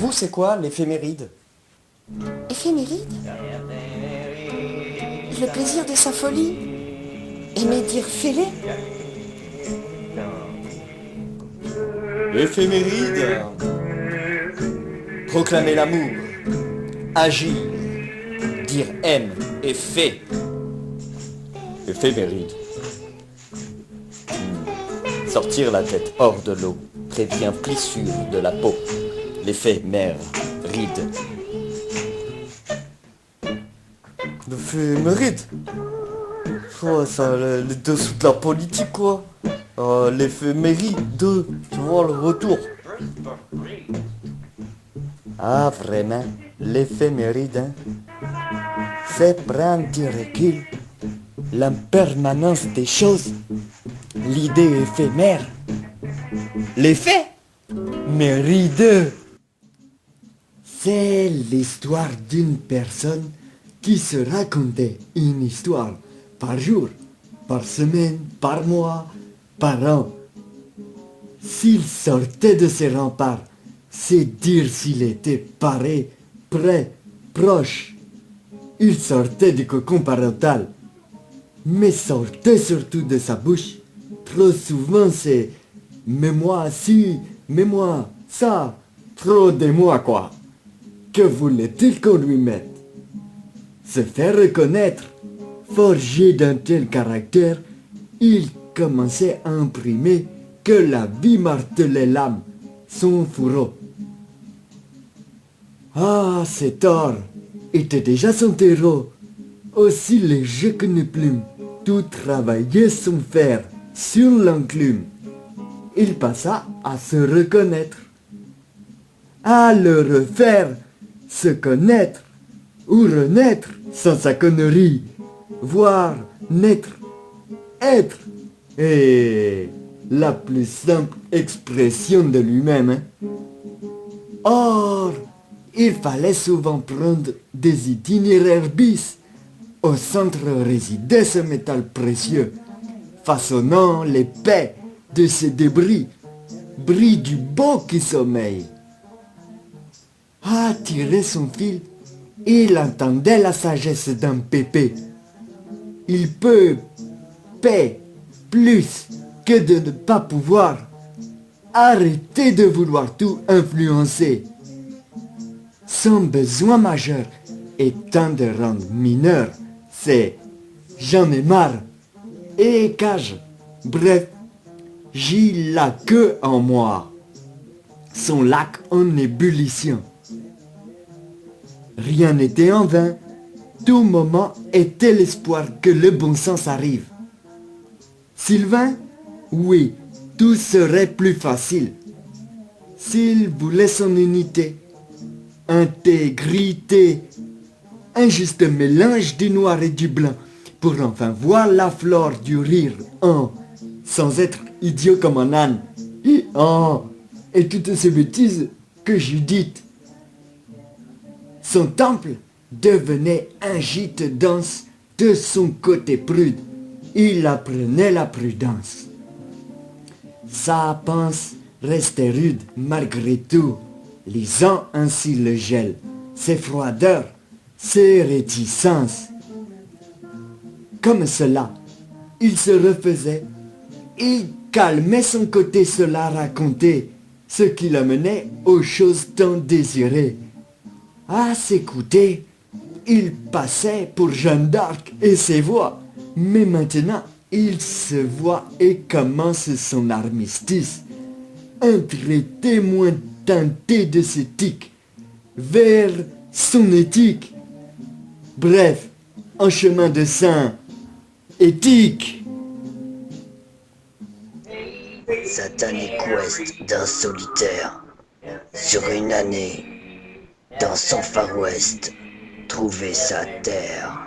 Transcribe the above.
vous, c'est quoi l'éphéméride? Éphéméride? Le plaisir de sa folie? Aimer dire fêlé? L'éphéméride, proclamer l'amour, agir, dire aime et fait. Éphéméride. Sortir la tête hors de l'eau prévient plissure de la peau. L'éphémère ride. L'éphéméride? Oh, ça, les dessous de la politique, quoi. L'éphéméride, tu vois, le retour. Ah, vraiment, l'éphéméride, hein, c'est prendre du recul, l'impermanence des choses, l'idée éphémère, l'effet méride. C'est l'histoire d'une personne qui se racontait une histoire par jour, par semaine, par mois, par an. S'il sortait de ses remparts, c'est dire s'il était paré, prêt, proche. Il sortait du cocon parental, mais sortait surtout de sa bouche. Trop souvent c'est « mais moi si, mais moi ça », trop de moi quoi. Que voulait-il qu'on lui mette? Se faire reconnaître, forgé d'un tel caractère, il commençait à imprimer que la vie martelait l'âme, son fourreau. Ah, cet or était déjà son terreau, aussi léger qu'une plume, tout travaillait son fer sur l'enclume. Il passa à se reconnaître, à le refaire, se connaître, ou renaître sans sa connerie, voir, naître, être, et la plus simple expression de lui-même. Hein. Or, il fallait souvent prendre des itinéraires bis. Au centre résidait ce métal précieux, façonnant les paix de ces débris, bris du beau qui sommeille. À tirer son fil, il entendait la sagesse d'un pépé. Il peut paix plus que de ne pas pouvoir. Arrêtez de vouloir tout influencer. Son besoin majeur étant de rendre mineur, c'est j'en ai marre et cage. Bref, j'ai la queue en moi. Son lac en ébullition. Rien n'était en vain. Tout moment était l'espoir que le bon sens arrive. Sylvain, oui, tout serait plus facile. S'il voulait son unité, intégrité, un juste mélange du noir et du blanc, pour enfin voir la flore du rire en, sans être idiot comme un âne, et toutes ces bêtises que j'ai dites. Son temple devenait un gîte dense de son côté prude. Il apprenait la prudence. Sa panse restait rude malgré tout, lisant ainsi le gel, ses froideurs, ses réticences. Comme cela, il se refaisait, il calmait son côté cela raconter, ce qui l'amenait aux choses tant désirées. À s'écouter, il passait pour Jeanne d'Arc et ses voix, mais maintenant il se voit et commence son armistice. Un vrai témoin teinté de ses tics, vers son éthique. Bref, un chemin de saint éthique. Satanic quest d'un solitaire, sur une année, dans son Far West, trouver sa terre.